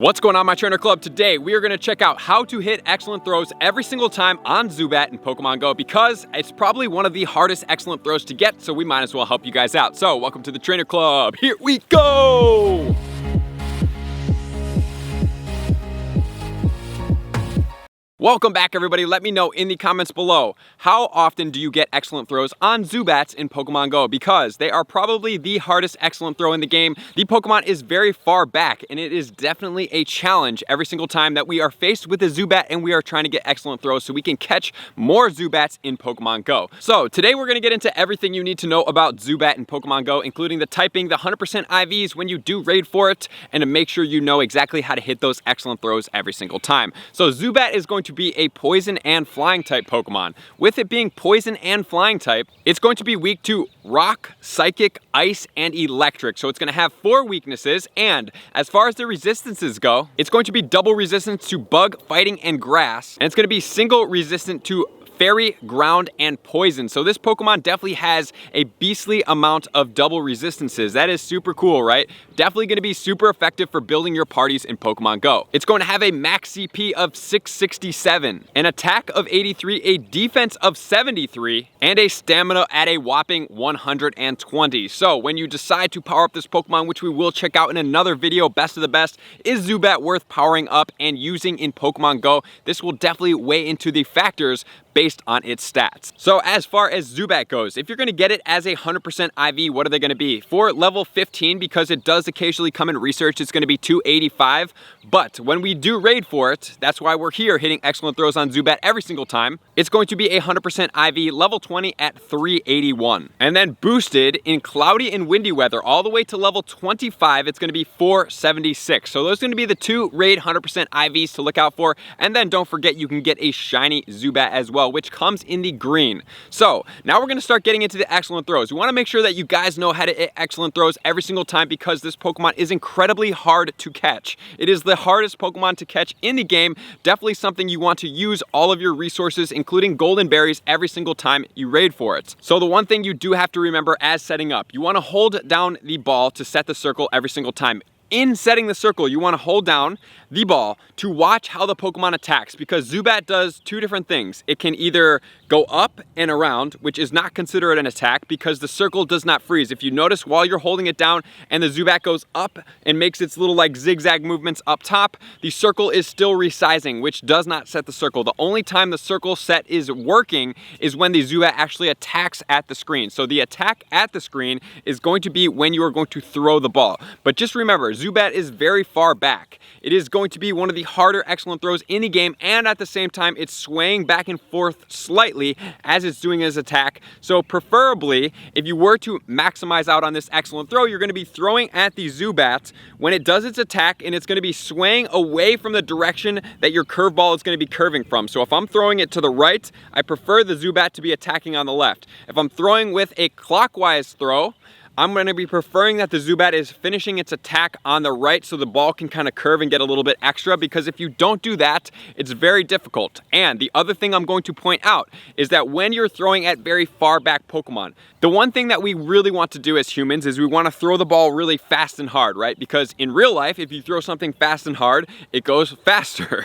What's going on, my trainer club? Today we are going to check out how to hit excellent throws every single time on Zubat in Pokemon Go, because it's probably one of the hardest excellent throws to get, so we might as well help you guys out. So welcome to the trainer club. Here we go. Welcome back, everybody. Let me know in the comments below, how often do you get excellent throws on Zubats in Pokemon Go? Because they are probably the hardest excellent throw in the game. The Pokemon is very far back, and it is definitely a challenge every single time that we are faced with a Zubat and we are trying to get excellent throws so we can catch more Zubats in Pokemon Go. So today we're going to get into everything you need to know about Zubat in Pokemon Go, including the typing, the 100% IVs when you do raid for it, and to make sure you know exactly how to hit those excellent throws every single time. So Zubat is going to be a poison and flying type Pokemon. With it being poison and flying type, it's going to be weak to rock, psychic, ice, and electric. So it's going to have 4 weaknesses, and as far as the resistances go, it's going to be double resistance to bug, fighting, and grass, and it's going to be single resistant to fairy, ground, and poison. So this Pokemon definitely has a beastly amount of double resistances. That is super cool, right? Definitely going to be super effective for building your parties in Pokemon Go. It's going to have a max CP of 667, an attack of 83, a defense of 73, and a stamina at a whopping 120. So when you decide to power up this Pokemon, which we will check out in another video, best of the best, is Zubat worth powering up and using in Pokemon Go? This will definitely weigh into the factors based on its stats. So as far as Zubat goes, if you're going to get it as a 100% IV, what are they going to be? For level 15, because it does occasionally come in research, it's going to be 285. But when we do raid for it, that's why we're here hitting excellent throws on Zubat every single time, it's going to be a 100% IV, level 20 at 381. And then boosted in cloudy and windy weather all the way to level 25, it's going to be 476. So those are going to be the 2 raid 100% IVs to look out for. And then don't forget, you can get a shiny Zubat as well, which comes in the green. So now we're going to start getting into the excellent throws. We want to make sure that you guys know how to hit excellent throws every single time, because this Pokemon is incredibly hard to catch. It is the hardest Pokemon to catch in the game. Definitely something you want to use all of your resources, including golden berries, every single time you raid for it. So the one thing you do have to remember as setting up, you want to hold down the ball to set the circle every single time. In setting the circle, you want to hold down the ball to watch how the Pokemon attacks, because Zubat does 2 different things. It can either go up and around, which is not considered an attack because the circle does not freeze. If you notice, while you're holding it down and the Zubat goes up and makes its little like zigzag movements up top, the circle is still resizing, which does not set the circle. The only time the circle set is working is when the Zubat actually attacks at the screen. So the attack at the screen is going to be when you are going to throw the ball. But just remember, Zubat is very far back. It is going to be one of the harder excellent throws in the game, and at the same time it's swaying back and forth slightly as it's doing its attack. So preferably, if you were to maximize out on this excellent throw, you're going to be throwing at the Zubat when it does its attack, and it's going to be swaying away from the direction that your curveball is going to be curving from. So if I'm throwing it to the right, I prefer the Zubat to be attacking on the left. If I'm throwing with a clockwise throw, I'm going to be preferring that the Zubat is finishing its attack on the right so the ball can kind of curve and get a little bit extra, because if you don't do that, it's very difficult. And the other thing I'm going to point out is that when you're throwing at very far back Pokemon, the one thing that we really want to do as humans is we want to throw the ball really fast and hard, right? Because in real life, if you throw something fast and hard, it goes faster.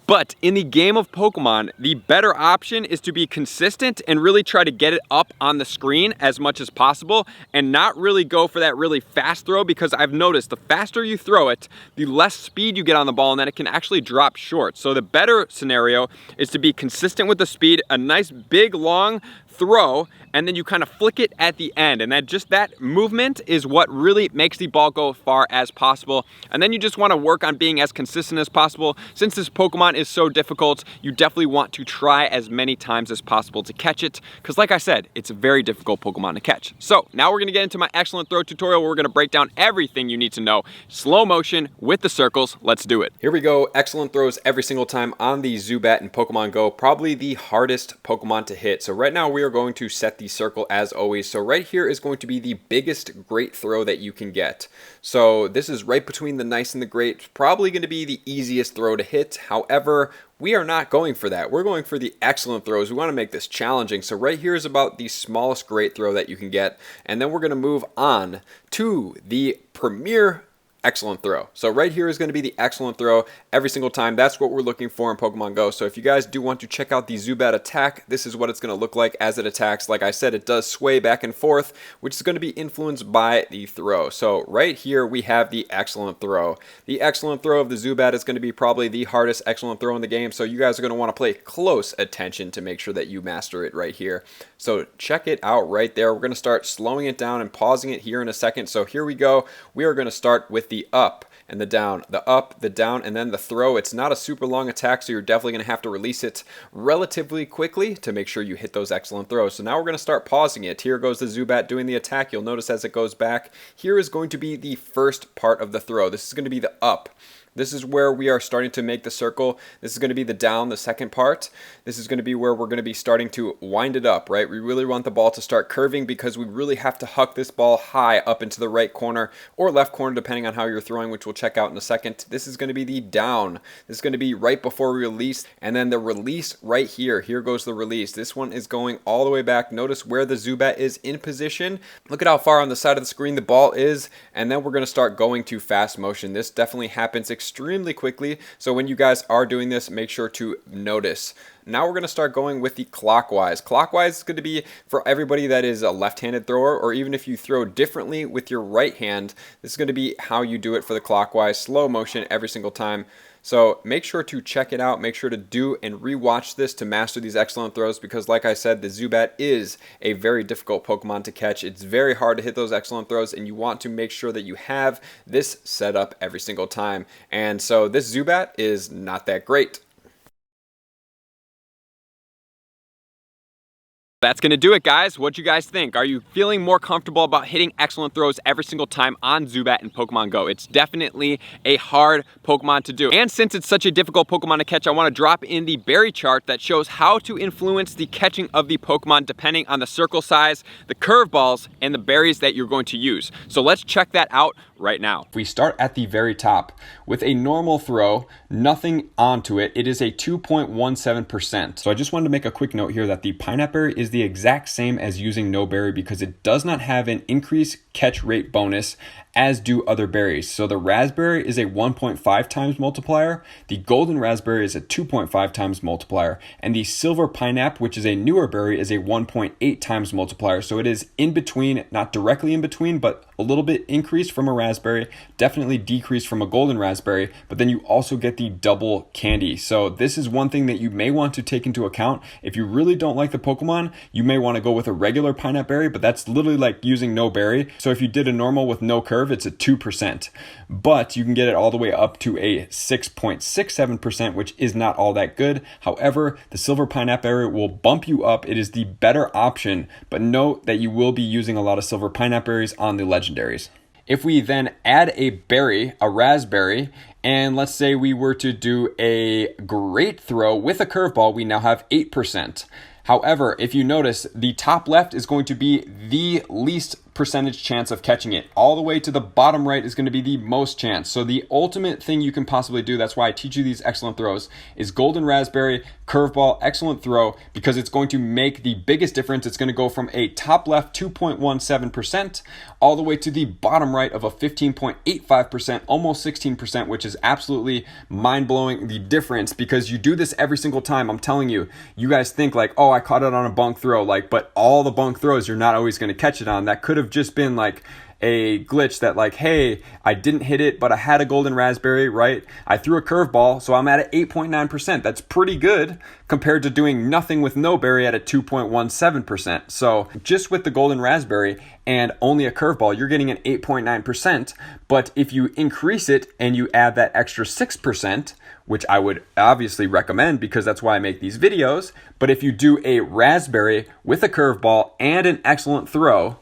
But in the game of Pokemon, the better option is to be consistent and really try to get it up on the screen as much as possible, and not really go for that really fast throw, because I've noticed the faster you throw it, the less speed you get on the ball, and then it can actually drop short. So the better scenario is to be consistent with the speed, a nice big long throw, and then you kind of flick it at the end, and that movement is what really makes the ball go far as possible. And then you just want to work on being as consistent as possible. Since this Pokemon is so difficult, you definitely want to try as many times as possible to catch it, because like I said, it's a very difficult Pokemon to catch. So now we're going to get into my excellent throw tutorial where we're going to break down everything you need to know, slow motion with the circles. Let's do it. Here we go. Excellent throws every single time on the Zubat in Pokemon Go, probably the hardest Pokemon to hit. So right now we are going to set the circle as always. So right here is going to be the biggest great throw that you can get. So this is right between the nice and the great, probably going to be the easiest throw to hit. However, we are not going for that. We're going for the excellent throws. We want to make this challenging. So right here is about the smallest great throw that you can get. And then we're going to move on to the premier excellent throw. So right here is going to be the excellent throw every single time. That's what we're looking for in Pokemon Go. So if you guys do want to check out the Zubat attack, this is what it's going to look like as it attacks. Like I said, it does sway back and forth, which is going to be influenced by the throw. So right here we have the excellent throw. The excellent throw of the Zubat is going to be probably the hardest excellent throw in the game. So you guys are going to want to pay close attention to make sure that you master it right here. So check it out right there. We're going to start slowing it down and pausing it here in a second. So here we go. We are going to start with the up and the down, the up, the down, and then the throw. It's not a super long attack, so you're definitely going to have to release it relatively quickly to make sure you hit those excellent throws. So now we're going to start pausing it. Here goes the Zubat doing the attack. You'll notice as it goes back, here is going to be the first part of the throw. This is going to be the up. This is where we are starting to make the circle. This is going to be the down, the second part. This is going to be where we're going to be starting to wind it up, right? We really want the ball to start curving because we really have to huck this ball high up into the right corner or left corner, depending on how you're throwing, which we'll check out in a second. This is going to be the down. This is going to be right before we release, and then the release right here. Here goes the release. This one is going all the way back. Notice where the Zubat is in position. Look at how far on the side of the screen the ball is, and then we're going to start going to fast motion. This definitely happens extremely quickly, so when you guys are doing this, make sure to notice. Now we're going to start going with the clockwise. Clockwise is going to be for everybody that is a left-handed thrower, or even if you throw differently with your right hand, this is going to be how you do it for the clockwise, slow motion every single time. So make sure to check it out. Make sure to do and rewatch this to master these excellent throws, because like I said, the Zubat is a very difficult Pokemon to catch. It's very hard to hit those excellent throws, and you want to make sure that you have this set up every single time. And so this Zubat is not that great. That's going to do it, guys. What do you guys think? Are you feeling more comfortable about hitting excellent throws every single time on Zubat in Pokemon Go? It's definitely a hard Pokemon to do. And since it's such a difficult Pokemon to catch, I want to drop in the berry chart that shows how to influence the catching of the Pokemon depending on the circle size, the curveballs, and the berries that you're going to use. So let's check that out right now. If we start at the very top with a normal throw, nothing onto it, it is a 2.17%. So I just wanted to make a quick note here that the pineapple berry is the exact same as using no berry because it does not have an increased catch rate bonus as do other berries. So the raspberry is a 1.5 times multiplier, the golden raspberry is a 2.5 times multiplier, and the silver pineapple, which is a newer berry, is a 1.8 times multiplier. So it is in between, not directly in between, but a little bit increased from a raspberry, definitely decreased from a golden raspberry, but then you also get the double candy. So this is one thing that you may want to take into account. If you really don't like the Pokemon, you may want to go with a regular pineapple berry, but that's literally like using no berry. So if you did a normal with no curve, it's a 2%, but you can get it all the way up to a 6.67%, which is not all that good. However, the silver pineapple berry will bump you up. It is the better option, but note that you will be using a lot of silver pineapple berries on the legendaries. If we then add a berry, a raspberry, and let's say we were to do a great throw with a curveball, we now have 8%. However, if you notice, the top left is going to be the least percentage chance of catching it. All the way to the bottom right is going to be the most chance. So the ultimate thing you can possibly do, that's why I teach you these excellent throws, is golden raspberry, curveball, excellent throw, because it's going to make the biggest difference. It's going to go from a top left 2.17% all the way to the bottom right of a 15.85%, almost 16%, which is absolutely mind-blowing, the difference, because you do this every single time. I'm telling you, you guys think like, oh, I caught it on a bunk throw, like, but all the bunk throws you're not always going to catch it on. That could have just been like a glitch that like, hey, I didn't hit it, but I had a golden raspberry, right? I threw a curveball, so I'm at an 8.9%. That's pretty good compared to doing nothing with no berry at a 2.17%. So just with the golden raspberry and only a curveball, you're getting an 8.9%. But if you increase it and you add that extra 6%, which I would obviously recommend because that's why I make these videos, but if you do a raspberry with a curveball and an excellent throw,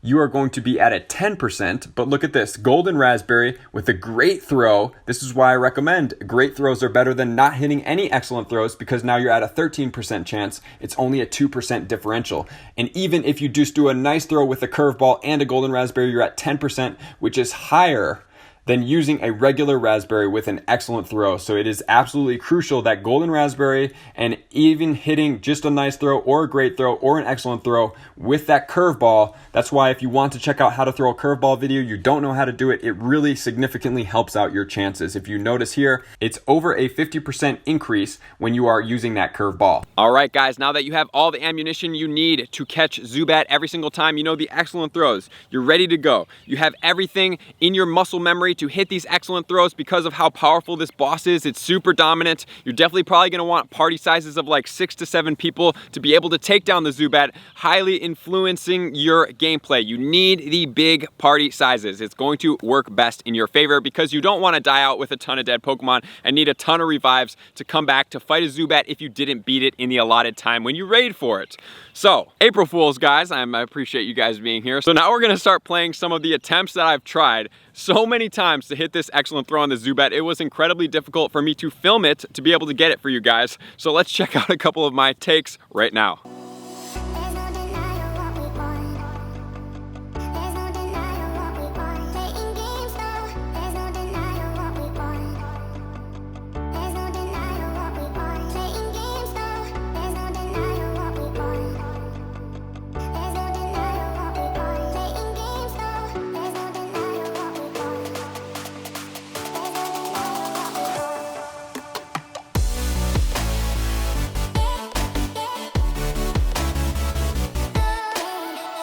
you are going to be at a 10%, but look at this, golden raspberry with a great throw. This is why I recommend great throws are better than not hitting any excellent throws, because now you're at a 13% chance. It's only a 2% differential. And even if you just do a nice throw with a curveball and a golden raspberry, you're at 10%, which is higher than using a regular raspberry with an excellent throw. So it is absolutely crucial that golden raspberry and even hitting just a nice throw or a great throw or an excellent throw with that curveball. That's why if you want to check out how to throw a curveball video, you don't know how to do it, it really significantly helps out your chances. If you notice here, it's over a 50% increase when you are using that curveball. All right, guys, now that you have all the ammunition you need to catch Zubat every single time, you know the excellent throws, you're ready to go. You have everything in your muscle memory to hit these excellent throws because of how powerful this boss is. It's super dominant. You're definitely probably going to want party sizes of like 6 to 7 people to be able to take down the Zubat, highly influencing your gameplay. You need the big party sizes. It's going to work best in your favor because you don't want to die out with a ton of dead Pokemon and need a ton of revives to come back to fight a Zubat if you didn't beat it in the allotted time when you raid for it. So, April Fools, guys, I appreciate you guys being here. So now we're going to start playing some of the attempts that I've tried so many times to hit this excellent throw on the Zubat. It was incredibly difficult for me to film it to be able to get it for you guys. So let's check out a couple of my takes right now.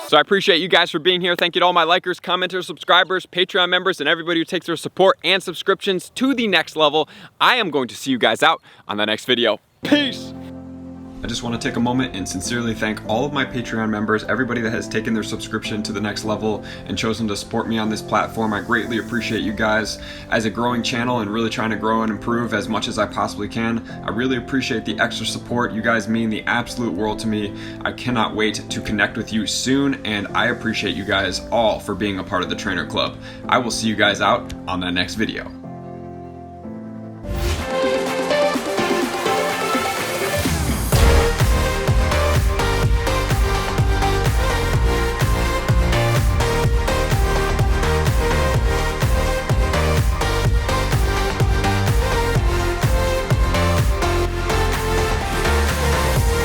So I appreciate you guys for being here. Thank you to all my likers, commenters, subscribers, Patreon members, and everybody who takes their support and subscriptions to the next level. I am going to see you guys out on the next video. Peace! I just want to take a moment and sincerely thank all of my Patreon members, everybody that has taken their subscription to the next level and chosen to support me on this platform. I greatly appreciate you guys. As a growing channel and really trying to grow and improve as much as I possibly can, I really appreciate the extra support. You guys mean the absolute world to me. I cannot wait to connect with you soon, and I appreciate you guys all for being a part of the Trainer Club. I will see you guys out on the next video.